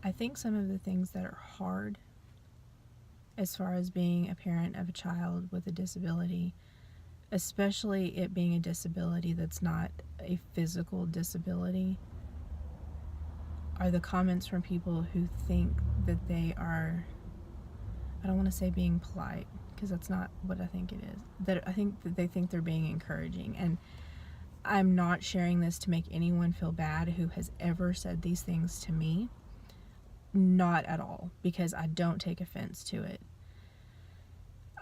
I think some of the things that are hard as far as being a parent of a child with a disability, especially it being a disability that's not a physical disability, are the comments from people who think that they are, I don't want to say being polite, because that's not what I think it is. That I think that they think they're being encouraging. And I'm not sharing this to make anyone feel bad who has ever said these things to me. Not at all, because I don't take offense to it.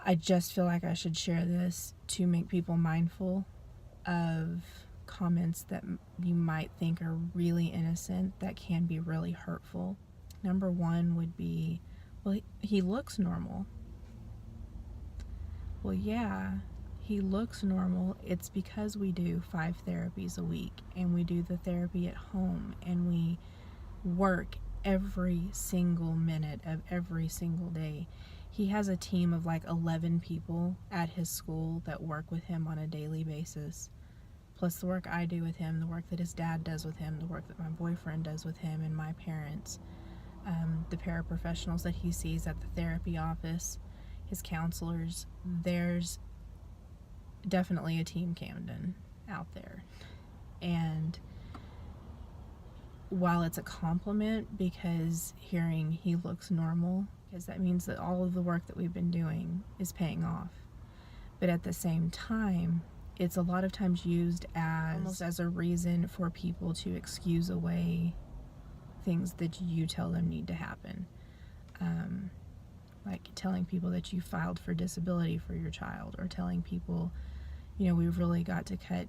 I just feel like I should share this to make people mindful of comments that you might think are really innocent that can be really hurtful. Number one would be, well, he looks normal. Well, yeah, he looks normal. It's because we do 5 therapies a week, and we do the therapy at home, and we work every single minute of every single day. He has a team of like 11 people at his school that work with him on a daily basis, plus the work I do with him, the work that his dad does with him, the work that my boyfriend does with him, and my parents, the paraprofessionals that he sees at the therapy office, his counselors. There's definitely a team Camden out there. And while it's a compliment, because hearing he looks normal, because that means that all of the work that we've been doing is paying off. But at the same time, it's a lot of times used as almost as a reason for people to excuse away things that you tell them need to happen. Like telling people that you filed for disability for your child, or telling people, we've really got to cut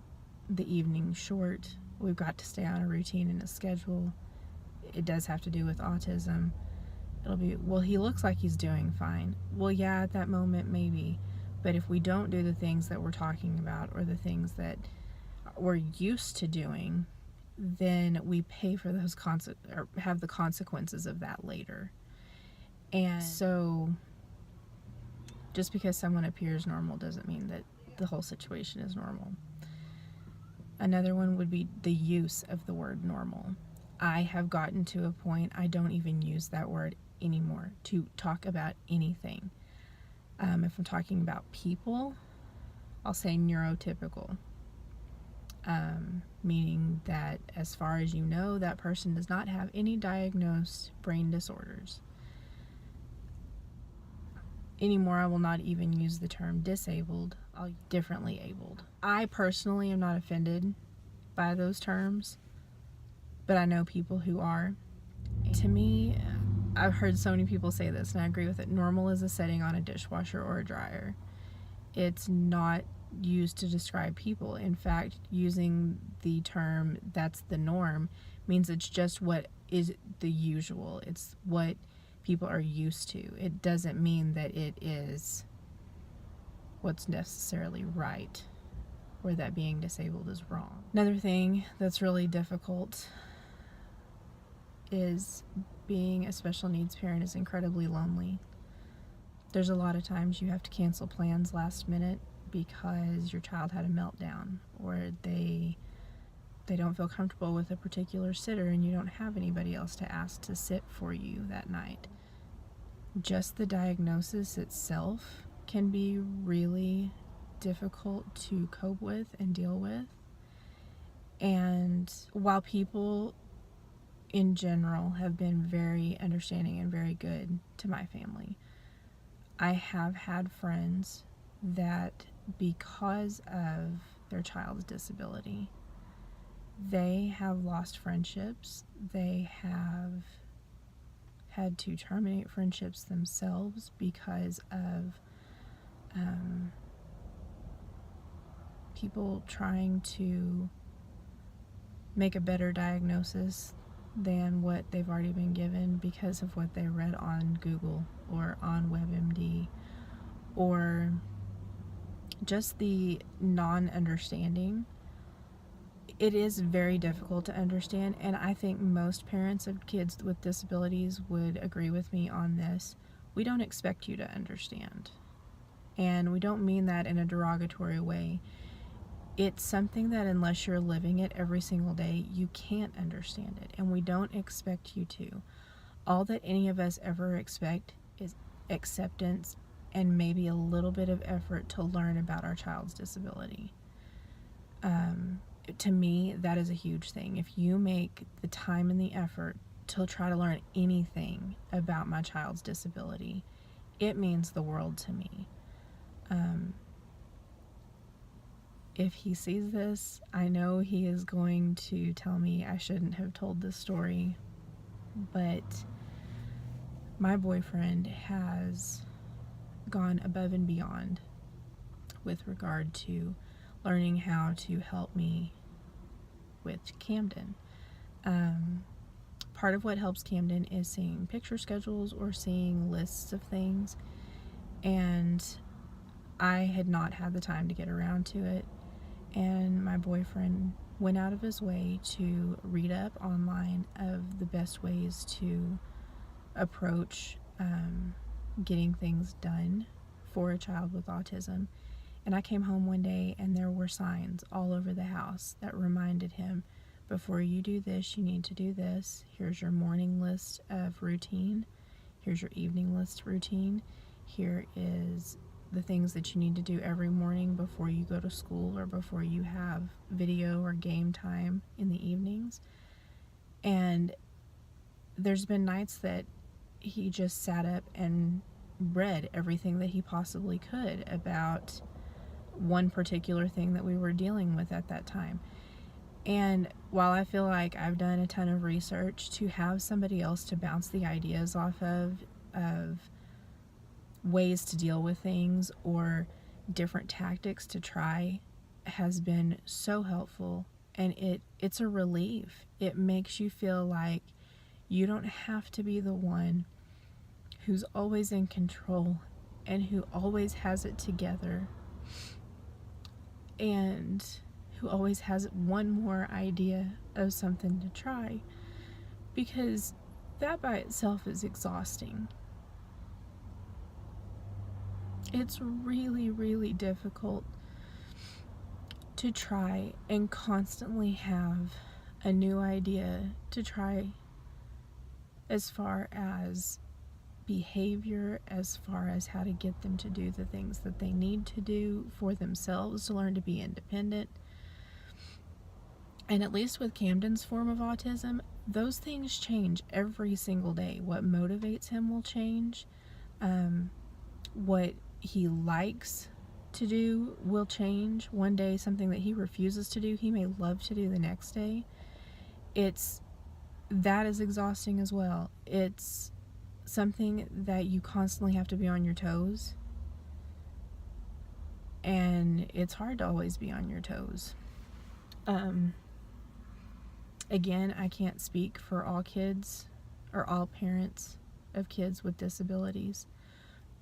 the evening short. We've got to stay on a routine and a schedule. It does have to do with autism. It'll be, well, he looks like he's doing fine. Well, yeah, at that moment, maybe. But if we don't do the things that we're talking about, or the things that we're used to doing, then we pay for those or have the consequences of that later. And so just because someone appears normal doesn't mean that the whole situation is normal. Another one would be the use of the word normal. I have gotten to a point I don't even use that word anymore to talk about anything. If I'm talking about people, I'll say neurotypical, meaning that as far as you know, that person does not have any diagnosed brain disorders. Anymore, I will not even use the term disabled. I'll use differently abled. I personally am not offended by those terms, but I know people who are. To me, I've heard so many people say this, and I agree with it. Normal is a setting on a dishwasher or a dryer. It's not used to describe people. In fact, using the term "that's the norm" means it's just what is the usual. It's what people are used to. It doesn't mean that it is what's necessarily right, or that being disabled is wrong. Another thing that's really difficult is being a special needs parent is incredibly lonely. There's a lot of times you have to cancel plans last minute because your child had a meltdown, or they don't feel comfortable with a particular sitter and you don't have anybody else to ask to sit for you that night. Just the diagnosis itself can be really difficult to cope with and deal with. And while people in general have been very understanding and very good to my family, I have had friends that, because of their child's disability, they have lost friendships. They have had to terminate friendships themselves because of people trying to make a better diagnosis than what they've already been given because of what they read on Google or on WebMD, or just the non-understanding. It is very difficult to understand, and I think most parents of kids with disabilities would agree with me on this. We don't expect you to understand, and we don't mean that in a derogatory way. It's something that unless you're living it every single day, you can't understand it, and we don't expect you to. all that any of us ever expect is acceptance and maybe a little bit of effort to learn about our child's disability. To me, that is a huge thing. If you make the time and the effort to try to learn anything about my child's disability, it means the world to me. If he sees this, I know he is going to tell me I shouldn't have told this story, but my boyfriend has gone above and beyond with regard to learning how to help me with Camden. Part of what helps Camden is seeing picture schedules or seeing lists of things, and I had not had the time to get around to it, and my boyfriend went out of his way to read up online of the best ways to approach getting things done for a child with autism. And I came home one day and there were signs all over the house that reminded him, before you do this, you need to do this. Here's your morning list of routine. Here's your evening list routine. Here is the things that you need to do every morning before you go to school or before you have video or game time in the evenings. And there's been nights that he just sat up and read everything that he possibly could about one particular thing that we were dealing with at that time. And while I feel like I've done a ton of research, to have somebody else to bounce the ideas off of ways to deal with things or different tactics to try has been so helpful, and it's a relief. It makes you feel like you don't have to be the one who's always in control and who always has it together and who always has one more idea of something to try, because that by itself is exhausting. It's really, really difficult to try and constantly have a new idea to try, as far as behavior, as far as how to get them to do the things that they need to do for themselves to learn to be independent. And at least with Camden's form of autism, those things change every single day. What motivates him will change. What he likes to do will change. One day, something that he refuses to do, he may love to do the next day. That is exhausting as well. It's something that you constantly have to be on your toes, and it's hard to always be on your toes. Again, I can't speak for all kids or all parents of kids with disabilities,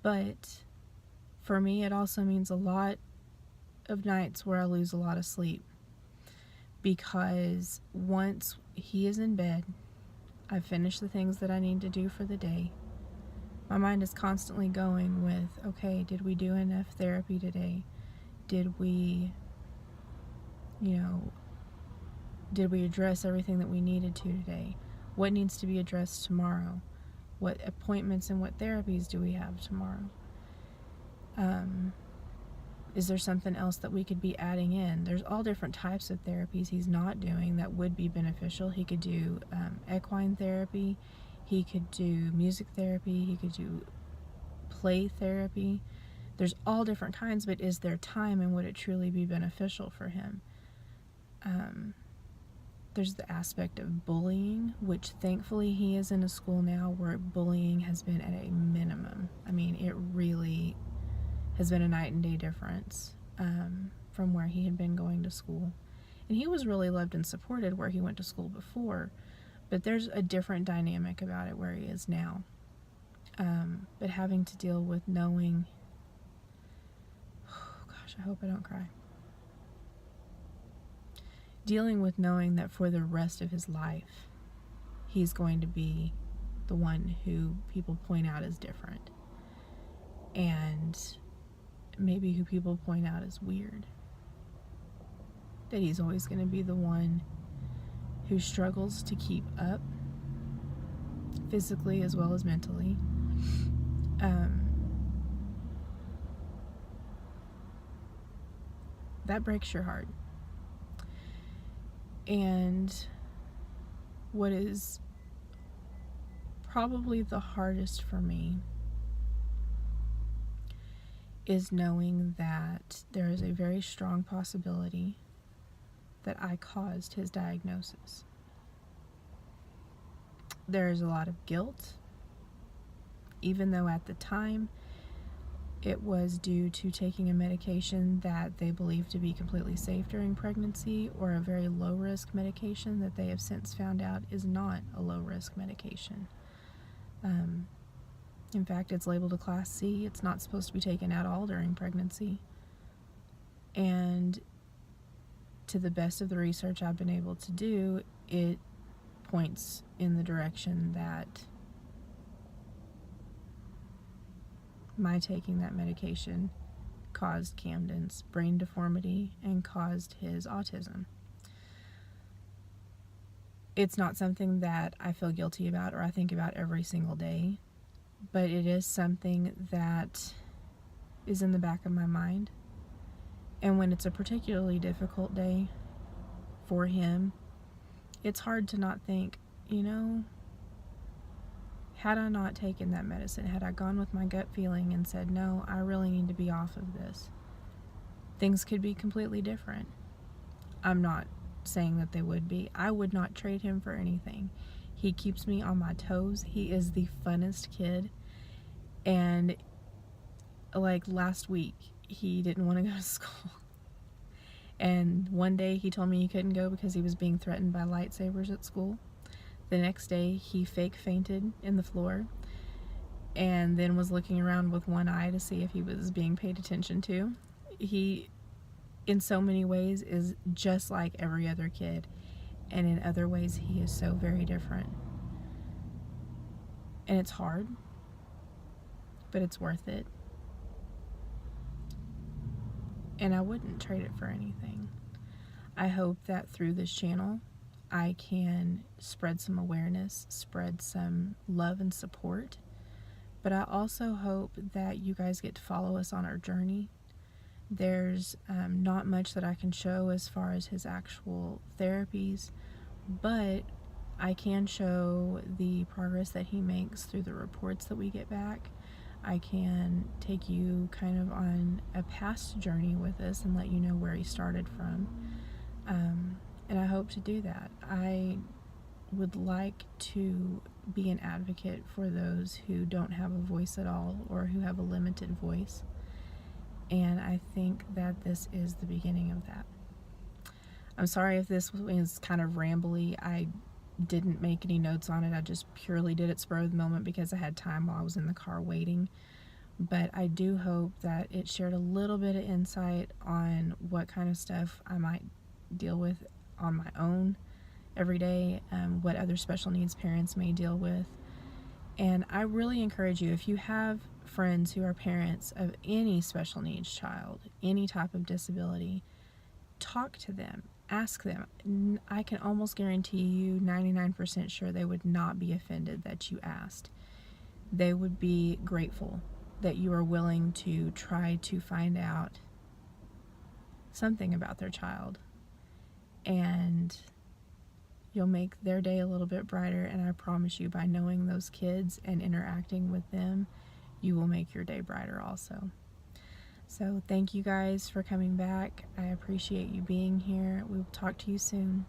but for me, it also means a lot of nights where I lose a lot of sleep, because once he is in bed, I've finished the things that I need to do for the day. My mind is constantly going with, okay, did we do enough therapy today? Did we address everything that we needed to today? What needs to be addressed tomorrow? What appointments and what therapies do we have tomorrow? Is there something else that we could be adding in? There's all different types of therapies he's not doing that would be beneficial. He could do equine therapy. He could do music therapy. He could do play therapy. There's all different kinds, but is there time, and would it truly be beneficial for him? There's the aspect of bullying, which thankfully he is in a school now where bullying has been at a minimum. I mean, it really has been a night and day difference from where he had been going to school. And he was really loved and supported where he went to school before, but there's a different dynamic about it where he is now. But having to deal with knowing, oh gosh, I hope I don't cry. Dealing with knowing that for the rest of his life, he's going to be the one who people point out as different, and maybe who people point out as weird. That he's always going to be the one who struggles to keep up physically as well as mentally. That breaks your heart. And what is probably the hardest for me is knowing that there is a very strong possibility that I caused his diagnosis. There is a lot of guilt, even though at the time it was due to taking a medication that they believe to be completely safe during pregnancy, or a very low-risk medication that they have since found out is not a low-risk medication. In fact, it's labeled a Class C. It's not supposed to be taken at all during pregnancy. And to the best of the research I've been able to do, it points in the direction that my taking that medication caused Camden's brain deformity and caused his autism. It's not something that I feel guilty about or I think about every single day, but it is something that is in the back of my mind. And when it's a particularly difficult day for him, it's hard to not think, had I not taken that medicine, had I gone with my gut feeling and said, no, I really need to be off of this, things could be completely different. I'm not saying that they would be. I would not trade him for anything. He keeps me on my toes. He is the funnest kid. And like last week, he didn't want to go to school. And one day he told me he couldn't go because he was being threatened by lightsabers at school. The next day he fake fainted in the floor and then was looking around with one eye to see if he was being paid attention to. He, in so many ways, is just like every other kid, and in other ways he is so very different. And it's hard, but it's worth it. And I wouldn't trade it for anything. I hope that through this channel I can spread some awareness, spread some love and support, but I also hope that you guys get to follow us on our journey. There's not much that I can show as far as his actual therapies, but I can show the progress that he makes through the reports that we get back. I can take you kind of on a past journey with us and let you know where he started from. And I hope to do that. I would like to be an advocate for those who don't have a voice at all or who have a limited voice. And I think that this is the beginning of that. I'm sorry if this was kind of rambly. I didn't make any notes on it. I just purely did it spur of the moment because I had time while I was in the car waiting. But I do hope that it shared a little bit of insight on what kind of stuff I might deal with on my own every day, what other special needs parents may deal with. And I really encourage you, if you have friends who are parents of any special needs child, any type of disability, talk to them, ask them. I can almost guarantee you 99% sure they would not be offended that you asked. They would be grateful that you are willing to try to find out something about their child, and you'll make their day a little bit brighter. And I promise you, by knowing those kids and interacting with them, you will make your day brighter also. So thank you guys for coming back. I appreciate you being here. We will talk to you soon.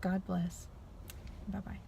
God bless. Bye-bye.